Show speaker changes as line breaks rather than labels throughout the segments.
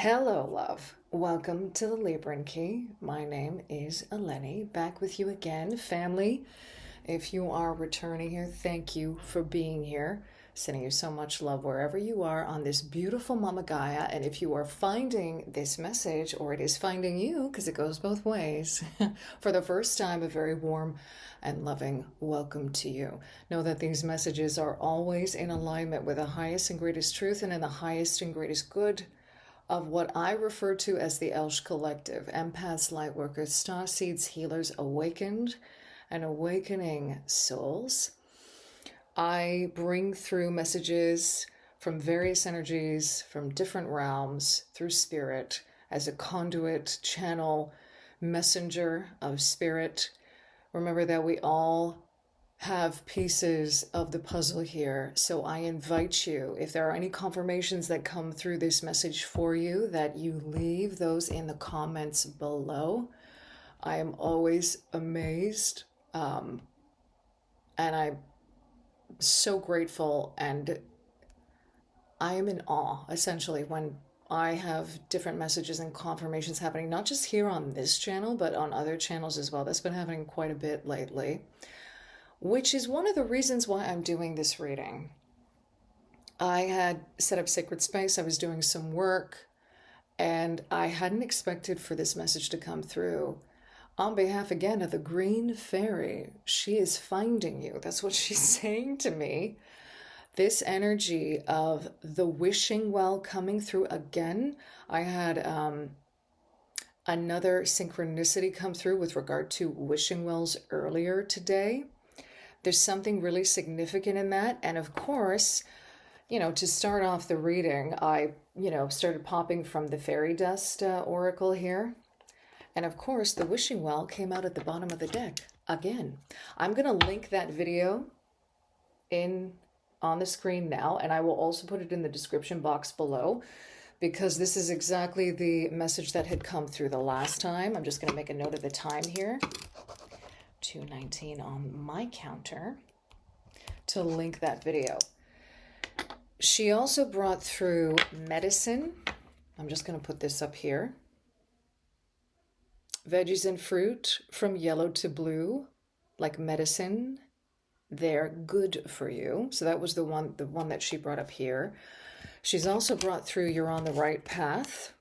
Hello, love. Welcome to the Libran Key. My name is Elene, back with you again. Family, if you are returning here, thank you for being here. Sending you so much love wherever you are on this beautiful Mama Gaia. And if you are finding this message, or it is finding you, because it goes both ways, for the first time, a very warm and loving welcome to you. Know that these messages are always in alignment with the highest and greatest truth and in the highest and greatest good of what I refer to as the Elsh Collective, empaths, lightworkers, star seeds, healers, awakened and awakening souls. I bring through messages from various energies, from different realms, through spirit, as a conduit, channel, messenger of spirit. Remember that we all have pieces of the puzzle here. So I invite you, if there are any confirmations that come through this message for you, that you leave those in the comments below. I am always amazed, and I'm so grateful, and I am in awe, essentially, when I have different messages and confirmations happening, not just here on this channel, but on other channels as well. That's been happening quite a bit lately, which is one of the reasons why I'm doing this reading. I had set up Sacred Space, I was doing some work, and I hadn't expected for this message to come through. On behalf, again, of the Green Fairy, she is finding you. That's what she's saying to me. This energy of the wishing well coming through again. I had another synchronicity come through with regard to wishing wells earlier today. There's something really significant in that. And of course, to start off the reading, I, started popping from the fairy dust oracle here. And of course, the wishing well came out at the bottom of the deck again. I'm going to link that video on the screen now, and I will also put it in the description box below, because this is exactly the message that had come through the last time. I'm just going to make a note of the time here. 2:19 on my counter to link that video. She also brought through medicine. I'm just going to put this up here. Veggies and fruit from yellow to blue, like medicine. They're good for you. So that was the one that she brought up here. She's also brought through you're on the right path.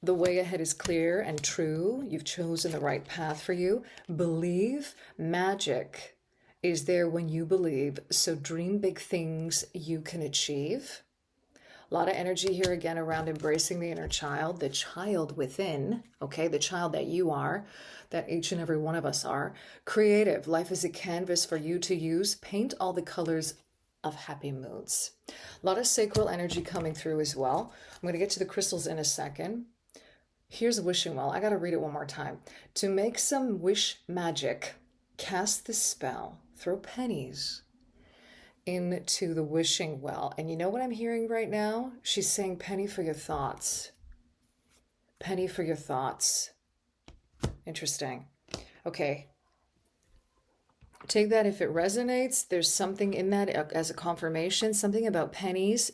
The way ahead is clear and true. You've chosen the right path for you. Believe. Magic is there when you believe. So dream big things you can achieve. A lot of energy here again around embracing the inner child, the child within, okay? The child that you are, that each and every one of us are. Creative. Life is a canvas for you to use. Paint all the colors of happy moods. A lot of sacral energy coming through as well. I'm going to get to the crystals in a second. Here's a wishing well. I got to read it one more time. To make some wish magic, cast the spell, throw pennies into the wishing well. And you know what I'm hearing right now? She's saying penny for your thoughts. Penny for your thoughts. Interesting. Okay. Take that if it resonates. There's something in that as a confirmation, something about pennies.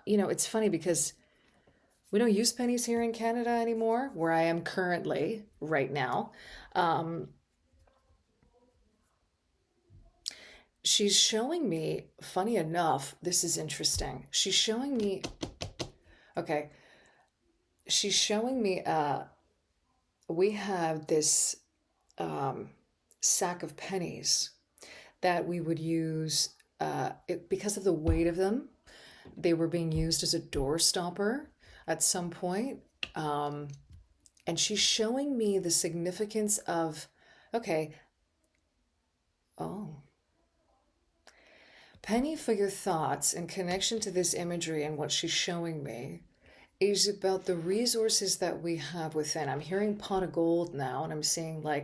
It's funny because we don't use pennies here in Canada anymore, where I am currently right now. She's showing me, funny enough, this is interesting. She's showing me, we have this sack of pennies that we would use, because of the weight of them, they were being used as a door stopper at some point. And she's showing me the significance of, penny for your thoughts in connection to this imagery, and what she's showing me is about the resources that we have within. I'm hearing pot of gold now, and I'm seeing the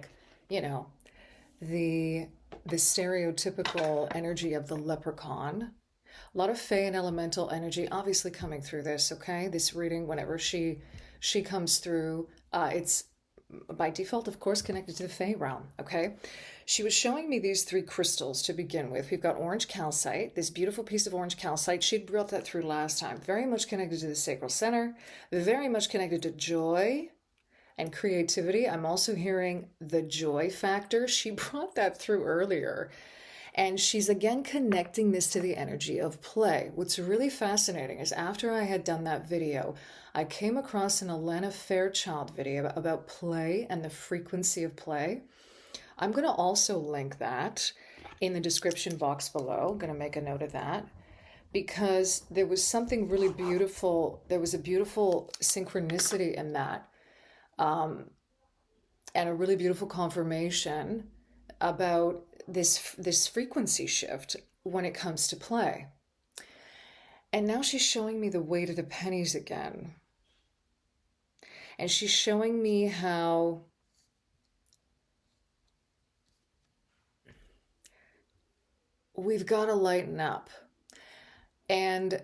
stereotypical energy of the leprechaun. A lot of fae and elemental energy obviously coming through this, okay? This reading, whenever she comes through, it's by default, of course, connected to the Fey realm, okay? She was showing me these three crystals to begin with. We've got orange calcite, this beautiful piece of orange calcite. She'd brought that through last time. Very much connected to the sacral center, very much connected to joy and creativity. I'm also hearing the joy factor. She brought that through earlier. And she's again connecting this to the energy of play. What's really fascinating is after I had done that video, I came across an Elena Fairchild video about play and the frequency of play. I'm going to also link that in the description box below. I'm going to make a note of that because there was something really beautiful. There was a beautiful synchronicity in that, and a really beautiful confirmation about this frequency shift when it comes to play. And now she's showing me the weight of the pennies again. And she's showing me how we've got to lighten up. And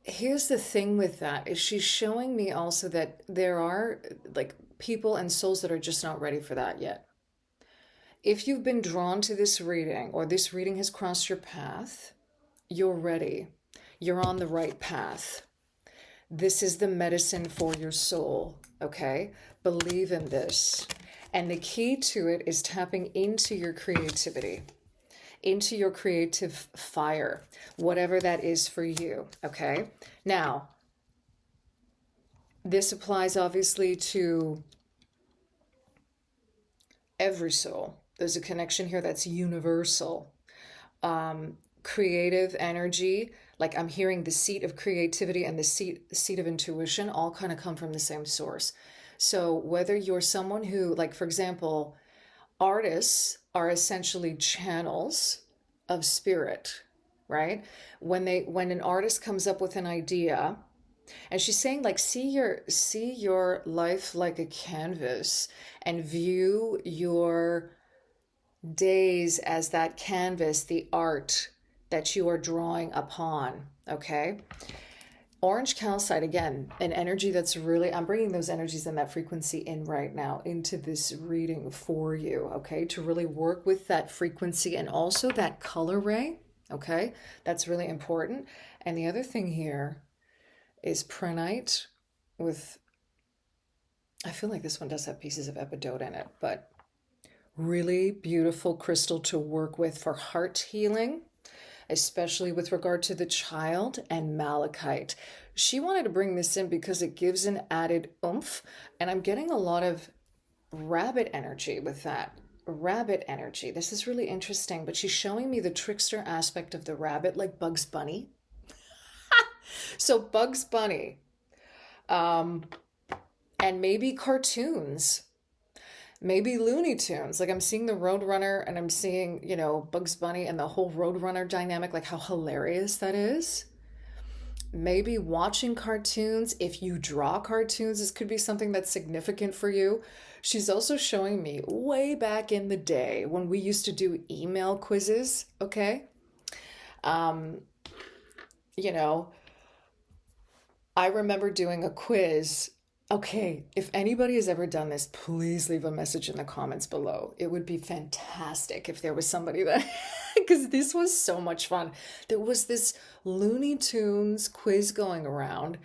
here's the thing with that is she's showing me also that there are like people and souls that are just not ready for that yet. If you've been drawn to this reading or this reading has crossed your path, you're ready. You're on the right path. This is the medicine for your soul, okay? Believe in this. And the key to it is tapping into your creativity, into your creative fire, whatever that is for you, okay? Now, this applies obviously to every soul. There's a connection here that's universal. Creative energy, like I'm hearing the seat of creativity and the seat of intuition all kind of come from the same source. So whether you're someone who, like for example, artists are essentially channels of spirit, right? When an artist comes up with an idea, and she's saying like see your life like a canvas and view your days as that canvas, the art that you are drawing upon, okay? Orange calcite, again, an energy that's really, I'm bringing those energies and that frequency in right now into this reading for you, okay? To really work with that frequency and also that color ray, okay? That's really important. And the other thing here is Prehnite with, I feel like this one does have pieces of Epidote in it, but really beautiful crystal to work with for heart healing, especially with regard to the child, and malachite. She wanted to bring this in because it gives an added oomph, and I'm getting a lot of rabbit energy with that. Rabbit energy. This is really interesting, but she's showing me the trickster aspect of the rabbit, like Bugs Bunny. So Bugs Bunny, and maybe cartoons. Maybe Looney Tunes, like I'm seeing the Roadrunner and I'm seeing, Bugs Bunny and the whole Roadrunner dynamic, like how hilarious that is. Maybe watching cartoons, if you draw cartoons, this could be something that's significant for you. She's also showing me way back in the day when we used to do email quizzes, okay? I remember doing a quiz. Okay, if anybody has ever done this, please leave a message in the comments below. It would be fantastic if there was somebody that, because this was so much fun. There was this Looney Tunes quiz going around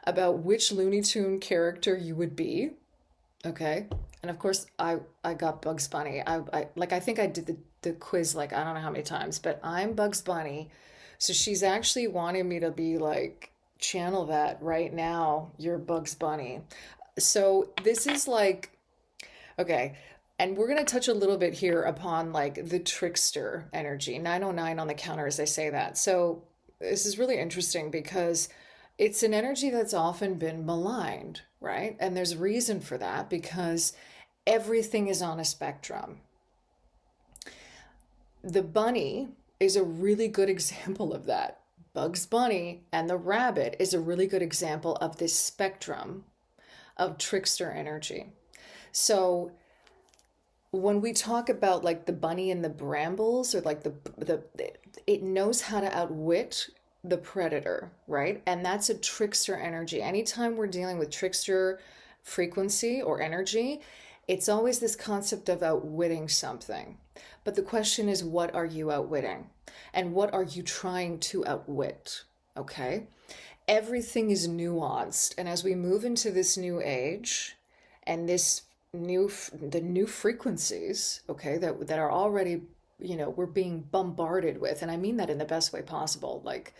about which Looney Tune character you would be, okay? And of course, I got Bugs Bunny. I think I did the quiz like, I don't know how many times, but I'm Bugs Bunny. So she's actually wanting me to be like, channel that right now, you're Bugs Bunny. So this is like, okay, and we're going to touch a little bit here upon like the trickster energy, 909 on the counter as I say that. So this is really interesting because it's an energy that's often been maligned, right? And there's reason for that because everything is on a spectrum. The bunny is a really good example of that. Bugs Bunny and the rabbit is a really good example of this spectrum of trickster energy. So when we talk about like the bunny and the brambles, or like it knows how to outwit the predator, right? And that's a trickster energy. Anytime we're dealing with trickster frequency or energy, it's always this concept of outwitting something. But the question is, what are you outwitting? And what are you trying to outwit? Okay? Everything is nuanced. And as we move into this new age and the new frequencies, okay, that are already, we're being bombarded with. And I mean that in the best way possible. Like,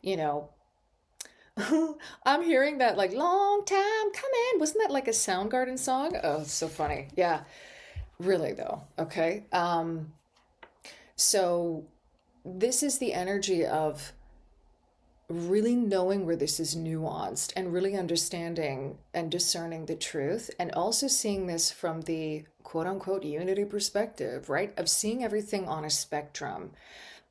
you know, I'm hearing that like long time coming. Wasn't that like a Soundgarden song? Oh, it's so funny. Yeah, really though. Okay. So this is the energy of really knowing where this is nuanced and really understanding and discerning the truth, and also seeing this from the quote unquote unity perspective, right? Of seeing everything on a spectrum,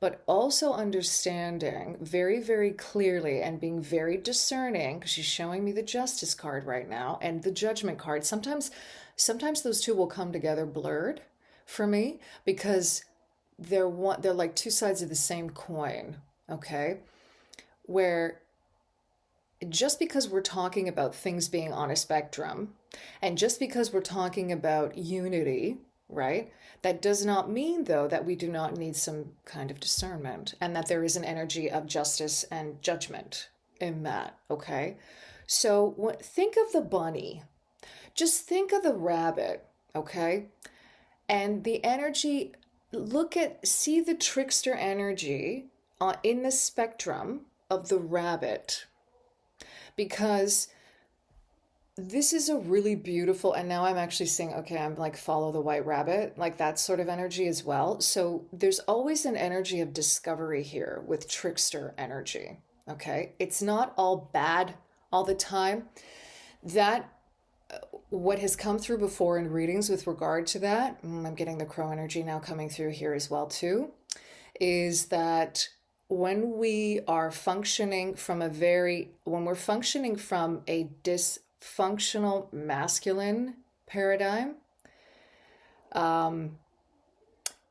but also understanding very, very clearly and being very discerning, because she's showing me the justice card right now and the judgment card. Sometimes those two will come together blurred for me, because they're like two sides of the same coin, okay? Where just because we're talking about things being on a spectrum, and just because we're talking about unity, right? That does not mean, though, that we do not need some kind of discernment, and that there is an energy of justice and judgment in that, okay? So think of the bunny. Just think of the rabbit, okay? And the energy, see the trickster energy in the spectrum of the rabbit, because this is a really beautiful, and now I'm actually seeing, okay, I'm like follow the white rabbit, like that sort of energy as well. So there's always an energy of discovery here with trickster energy, okay? It's not all bad all the time. That what has come through before in readings with regard to that, I'm getting the crow energy now coming through here as well too, is that when we are functioning from when we're functioning from a dysfunctional masculine paradigm, an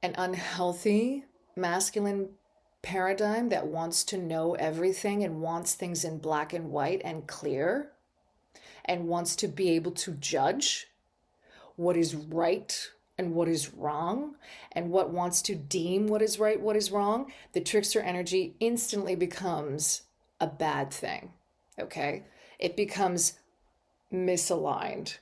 unhealthy masculine paradigm that wants to know everything and wants things in black and white and clear, and wants to be able to judge what is right and what is wrong, and what wants to deem what is right, what is wrong, the trickster energy instantly becomes a bad thing, okay? It becomes misaligned,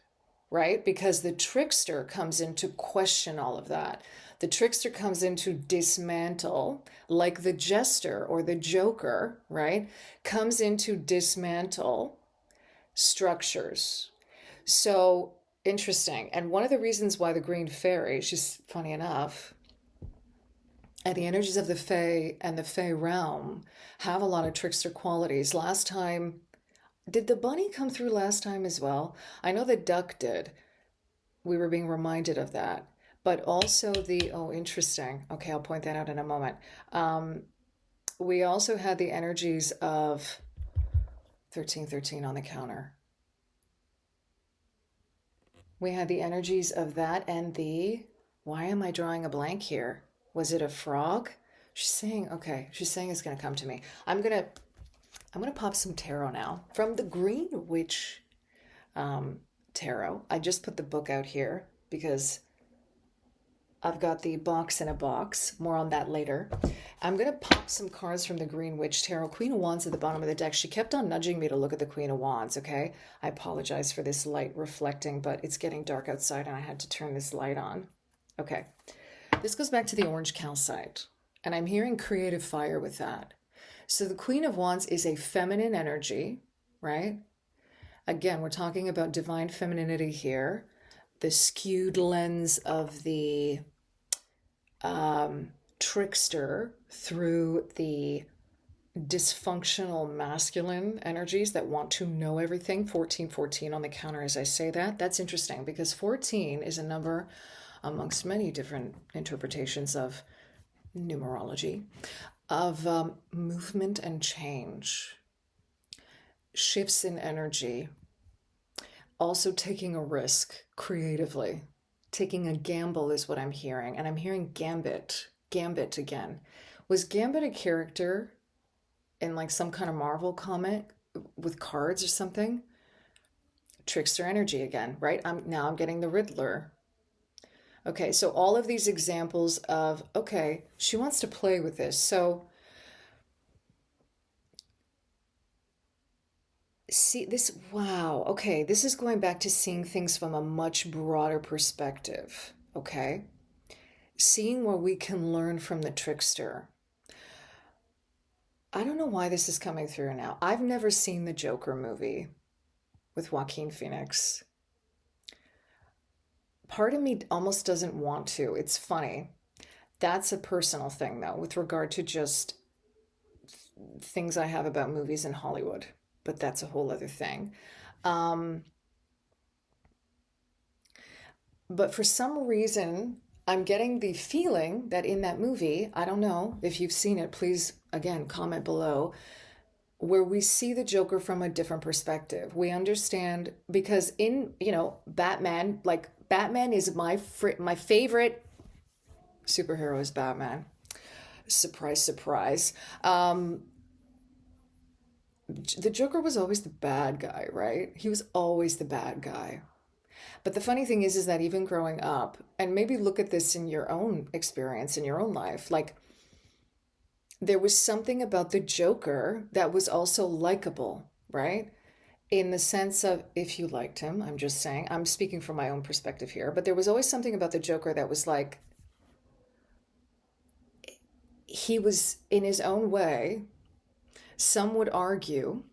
right? Because the trickster comes in to question all of that. The trickster comes in to dismantle, like the jester or the joker, right? Comes in to dismantle structures. So interesting. And one of the reasons why the green fairy, she's funny enough, and the energies of the fae and the fae realm have a lot of trickster qualities. Last time, did the bunny come through last time as well? I know the duck did. We were being reminded of that. But also oh, interesting. Okay, I'll point that out in a moment. We also had the energies of 1313 on the counter. We had the energies of that and why am I drawing a blank here? Was it a frog? She's saying it's going to come to me. I'm going to pop some tarot now from the Green Witch tarot. I just put the book out here because I've got the box in a box. More on that later. I'm going to pop some cards from the Green Witch Tarot. Queen of Wands at the bottom of the deck. She kept on nudging me to look at the Queen of Wands, okay? I apologize for this light reflecting, but it's getting dark outside and I had to turn this light on. Okay. This goes back to the orange calcite, and I'm hearing creative fire with that. So the Queen of Wands is a feminine energy, right? Again, we're talking about divine femininity here. The skewed lens of the trickster through the dysfunctional masculine energies that want to know everything. 1414 on the counter as I say that. That's interesting because 14 is a number amongst many different interpretations of numerology, of movement and change, shifts in energy, also taking a risk creatively. Taking a gamble is what I'm hearing. And I'm hearing Gambit. Gambit again. Was Gambit a character in like some kind of Marvel comic with cards or something? trickster energy again, right? I'm getting the Riddler. Okay, so all of these examples of, okay, she wants to play with this. So see this, wow, okay, this is going back to seeing things from a much broader perspective, okay? Seeing where we can learn from the trickster. I don't know why this is coming through now. I've never seen the Joker movie with Joaquin Phoenix. Part of me almost doesn't want to. It's funny. That's a personal thing, though, with regard to just things I have about movies in Hollywood, but that's a whole other thing. Um, but for some reason, I'm getting the feeling that in that movie, I don't know if you've seen it, please, again, comment below, where we see the Joker from a different perspective. We understand because in, Batman, like Batman is my favorite superhero is Batman. Surprise, surprise. The Joker was always the bad guy, right? He was always the bad guy. But the funny thing is that even growing up, and maybe look at this in your own experience, in your own life, like there was something about the Joker that was also likable, right? In the sense of if you liked him, I'm just saying, I'm speaking from my own perspective here, but there was always something about the Joker that was like, he was in his own way, some would argue,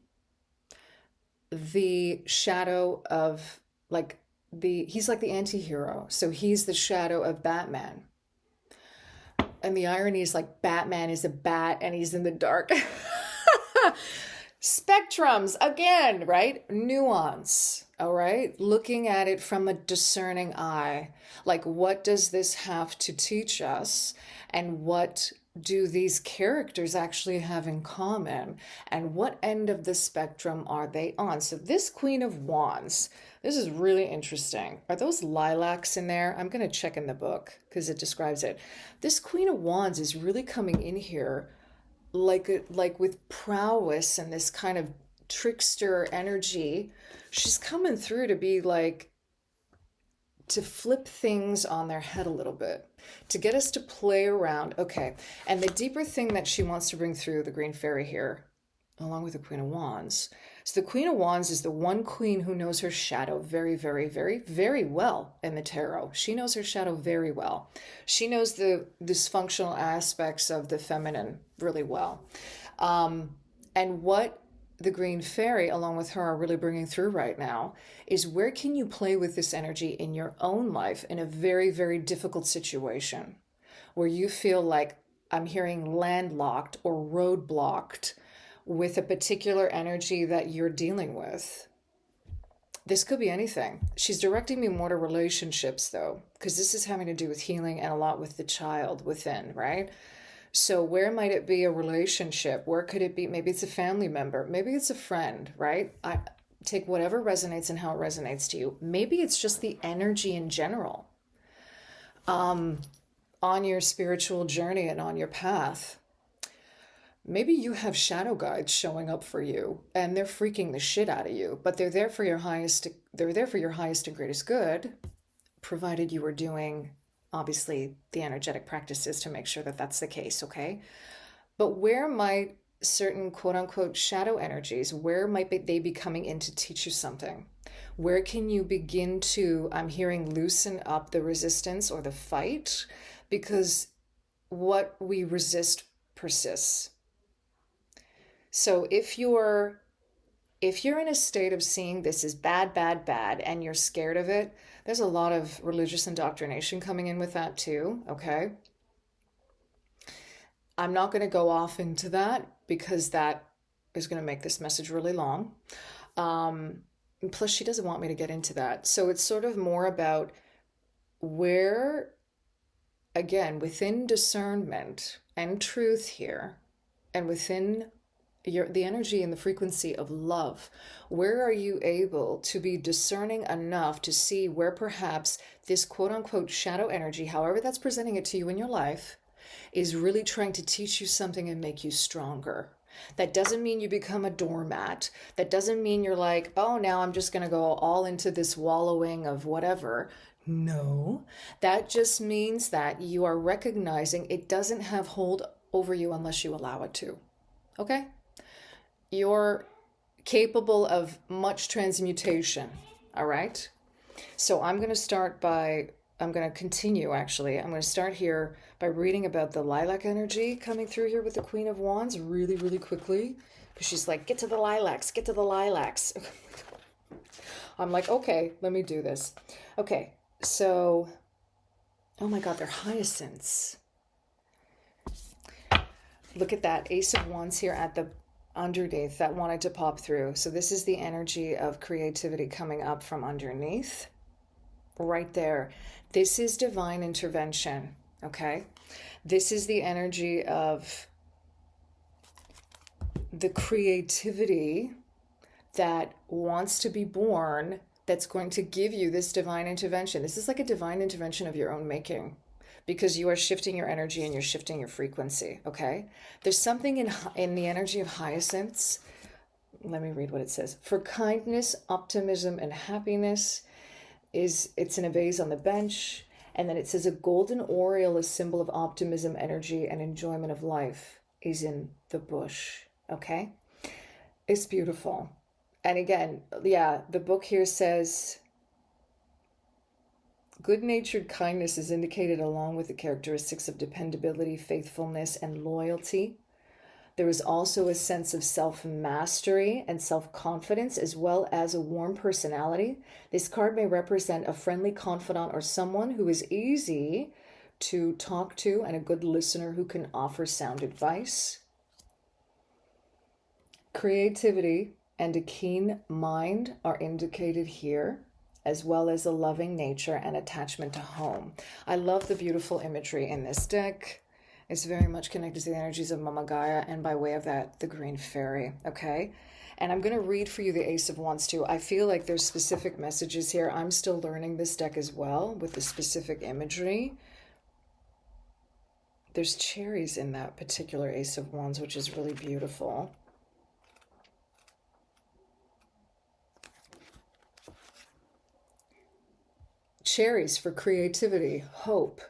the shadow of like he's like the anti-hero. So he's the shadow of Batman. And the irony is like Batman is a bat and he's in the dark. Spectrums again, right? Nuance. All right. Looking at it from a discerning eye. Like, what does this have to teach us? And what do these characters actually have in common? And what end of the spectrum are they on? So this Queen of Wands, this is really interesting. Are those lilacs in there? I'm going to check in the book because it describes it. This Queen of Wands is really coming in here like with prowess and this kind of trickster energy. She's coming through to be like, to flip things on their head a little bit, to get us to play around. Okay. And the deeper thing that she wants to bring through the Green Fairy here, along with the Queen of Wands. So the Queen of Wands is the one queen who knows her shadow very, very, very, very well in the tarot. She knows her shadow very well. She knows the dysfunctional aspects of the feminine really well. And what the Green Fairy, along with her, are really bringing through right now is where can you play with this energy in your own life in a very, very difficult situation where you feel like I'm hearing landlocked or roadblocked with a particular energy that you're dealing with. This could be anything. She's directing me more to relationships though, because this is having to do with healing and a lot with the child within, right? So where might it be a relationship? Where could it be? Maybe it's a family member. Maybe it's a friend, right? I take whatever resonates and how it resonates to you. Maybe it's just the energy in general on your spiritual journey and on your path. Maybe you have shadow guides showing up for you and they're freaking the shit out of you, but they're there for your highest and greatest good, provided you are doing obviously the energetic practices to make sure that that's the case, okay? But where might certain quote unquote shadow energies, where might they be coming in to teach you something? Where can you begin to, I'm hearing, loosen up the resistance or the fight? Because what we resist persists. So if you're in a state of seeing this is bad, bad, bad, and you're scared of it, there's a lot of religious indoctrination coming in with that too, okay? I'm not going to go off into that because that is going to make this message really long. Plus, she doesn't want me to get into that. So it's sort of more about where, again, within discernment and truth here, and within the energy and the frequency of love, where are you able to be discerning enough to see where perhaps this quote unquote shadow energy, however that's presenting it to you in your life, is really trying to teach you something and make you stronger? That doesn't mean you become a doormat. That doesn't mean you're like, oh, now I'm just going to go all into this wallowing of whatever. No, that just means that you are recognizing it doesn't have hold over you unless you allow it to. Okay? You're capable of much transmutation. All right? So I'm going to continue actually. I'm going to start here by reading about the lilac energy coming through here with the Queen of Wands really, really quickly. Because she's like, get to the lilacs, get to the lilacs. I'm like, okay, let me do this. Okay, so, oh my God, they're hyacinths. Look at that Ace of Wands here at the underneath that wanted to pop through. So this is the energy of creativity coming up from underneath. Right there. This is divine intervention, okay? This is the energy of the creativity that wants to be born, that's going to give you this divine intervention. This is like a divine intervention of your own making, because you are shifting your energy and you're shifting your frequency, okay? There's something in the energy of hyacinths. Let me read what it says. For kindness, optimism, and happiness, it's in a vase on the bench. And then it says a golden oriole, a symbol of optimism, energy, and enjoyment of life, is in the bush. Okay? It's beautiful. And again, yeah, the book here says good-natured kindness is indicated along with the characteristics of dependability, faithfulness, and loyalty. There is also a sense of self-mastery and self-confidence, as well as a warm personality. This card may represent a friendly confidant or someone who is easy to talk to and a good listener who can offer sound advice. Creativity and a keen mind are indicated here, as well as a loving nature and attachment to home. I love the beautiful imagery in this deck. It's very much connected to the energies of Mama Gaia, and by way of that, the Green Fairy, okay? And I'm going to read for you the Ace of Wands too. I feel like there's specific messages here. I'm still learning this deck as well with the specific imagery. There's cherries in that particular Ace of Wands, which is really beautiful. Cherries for creativity, hope,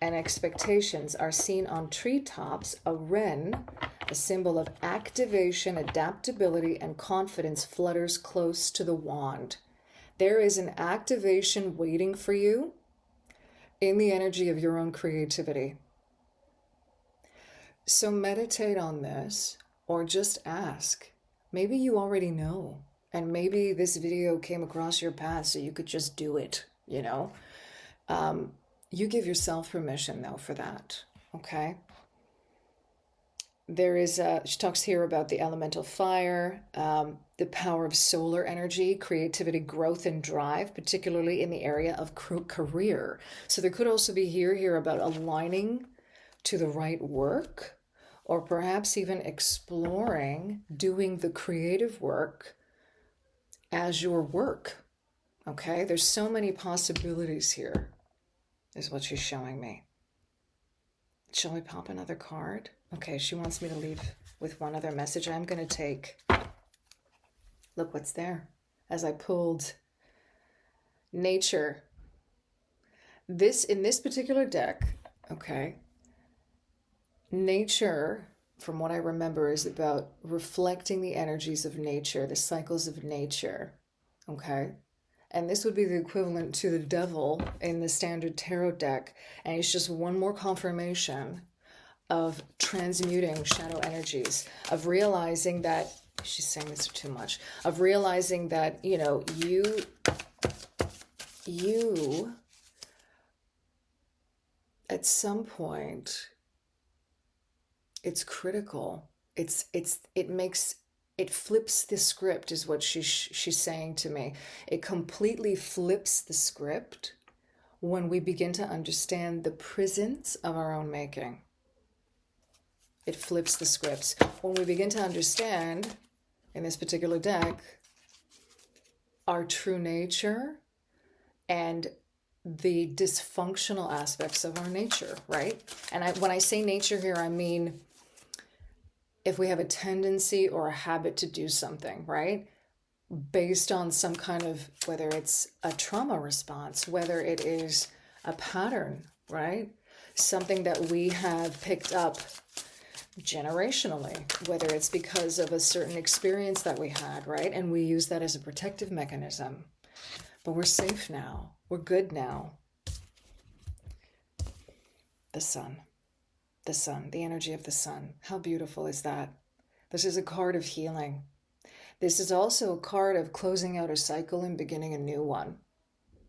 and expectations are seen on treetops. A wren, a symbol of activation, adaptability, and confidence, flutters close to the wand. There is an activation waiting for you in the energy of your own creativity. So meditate on this, or just ask. Maybe you already know, and maybe this video came across your path so you could just do it, you know? You give yourself permission, though, for that, okay? There is, she talks here about the elemental fire, the power of solar energy, creativity, growth, and drive, particularly in the area of career. So there could also be here about aligning to the right work, or perhaps even exploring doing the creative work as your work, okay? There's so many possibilities here, is what she's showing me. Shall we pop another card? Okay, she wants me to leave with one other message. I'm going to take, look what's there, as I pulled nature. In this particular deck, okay, nature, from what I remember, is about reflecting the energies of nature, the cycles of nature, okay? And this would be the equivalent to the devil in the standard tarot deck. And it's just one more confirmation of transmuting shadow energies, of realizing that, she's saying this too much, of realizing that, you know, you at some point, it's critical. It flips the script, is what she's saying to me. It completely flips the script when we begin to understand the prisons of our own making. It flips the scripts. When we begin to understand, in this particular deck, our true nature and the dysfunctional aspects of our nature, right? And when I say nature here, I mean if we have a tendency or a habit to do something, right? Based on some kind of, whether it's a trauma response, whether it is a pattern, right? Something that we have picked up generationally, whether it's because of a certain experience that we had, right? And we use that as a protective mechanism. But we're safe now. We're good now. The sun, the energy of the sun. How beautiful is that? This is a card of healing. This is also a card of closing out a cycle and beginning a new one.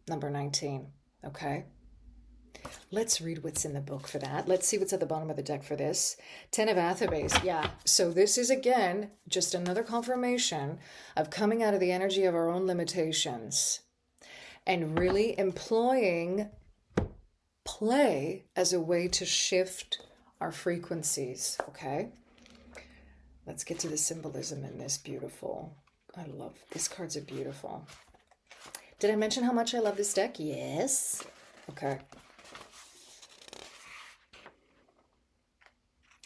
Number 19, okay? Let's read what's in the book for that. Let's see what's at the bottom of the deck for this. 10 of Atherbase, yeah. So this is, again, just another confirmation of coming out of the energy of our own limitations and really employing play as a way to shift our frequencies, okay? Let's get to the symbolism in this. Beautiful. I love, these cards are beautiful. Did I mention how much I love this deck? Yes. Okay.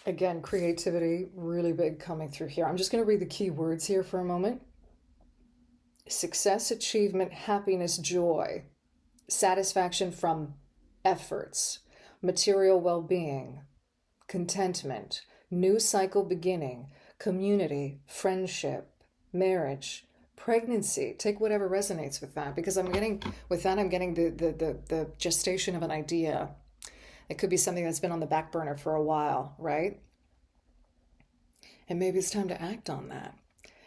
Again, creativity, really big coming through here. I'm just going to read the key words here for a moment. Success, achievement, happiness, joy, satisfaction from efforts, material well-being, contentment, new cycle beginning, community, friendship, marriage, pregnancy. Take whatever resonates with that, because I'm getting, with that, I'm getting the gestation of an idea. It could be something that's been on the back burner for a while, right? And maybe it's time to act on that.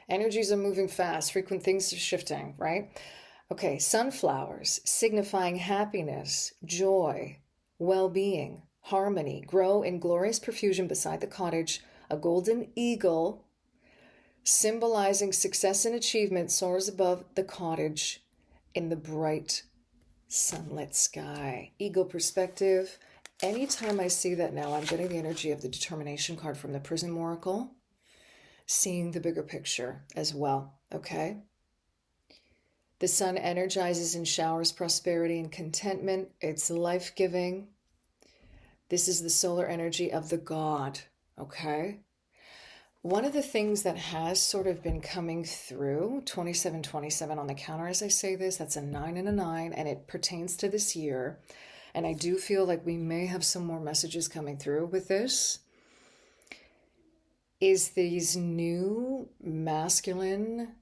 Energies are moving fast, frequent things are shifting, right? Okay, sunflowers signifying happiness, joy, well-being, harmony, grow in glorious profusion beside the cottage. A golden eagle symbolizing success and achievement soars above the cottage in the bright sunlit sky. Eagle perspective. Anytime I see that now, I'm getting the energy of the determination card from the Prism Oracle, seeing the bigger picture as well, okay? The sun energizes and showers prosperity and contentment. It's life-giving. This is the solar energy of the god, okay? One of the things that has sort of been coming through, 2727 on the counter as I say this, that's a 9 and a 9, and it pertains to this year. And I do feel like we may have some more messages coming through with this, is these new masculine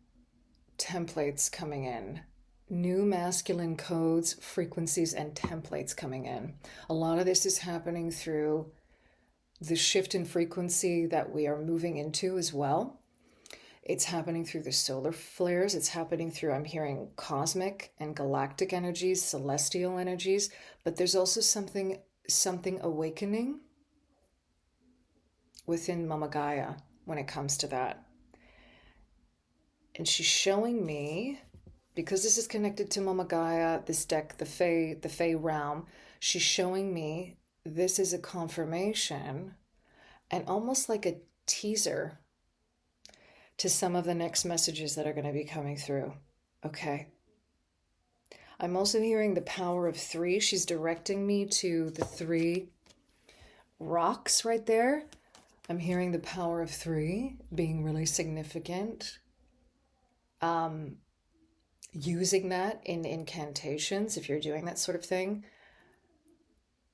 templates coming in. New masculine codes, frequencies, and templates coming in. A lot of this is happening through the shift in frequency that we are moving into as well. It's happening through the solar flares. It's happening through, I'm hearing cosmic and galactic energies, celestial energies, but there's also something awakening within Mama Gaia when it comes to that. And she's showing me, because this is connected to Mama Gaia, this deck, the Fae realm, she's showing me this is a confirmation and almost like a teaser to some of the next messages that are going to be coming through. Okay. I'm also hearing the power of 3. She's directing me to the 3 rocks right there. I'm hearing the power of 3 being really significant. Using that in incantations, if you're doing that sort of thing.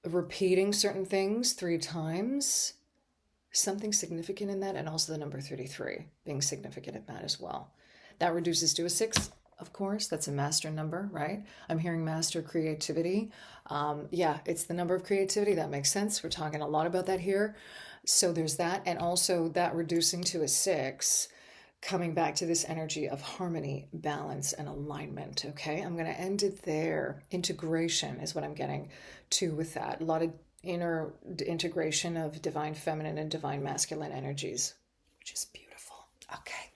Repeating certain things 3 times. Something significant in that, and also the number 33 being significant in that as well. That reduces to a 6, of course. That's a master number, right? I'm hearing master creativity. Yeah, it's the number of creativity. That makes sense. We're talking a lot about that here. So there's that, and also that reducing to a 6, coming back to this energy of harmony, balance, and alignment, okay? I'm going to end it there. Integration is what I'm getting to with that. A lot of inner integration of divine feminine and divine masculine energies, which is beautiful. Okay,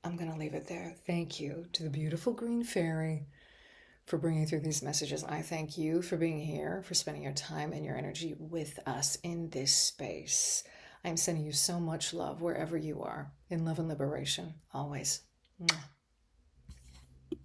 I'm going to leave it there. Thank you to the beautiful green fairy for bringing through these messages. I thank you for being here, for spending your time and your energy with us in this space. I'm sending you so much love wherever you are, in love and liberation, always. Mwah.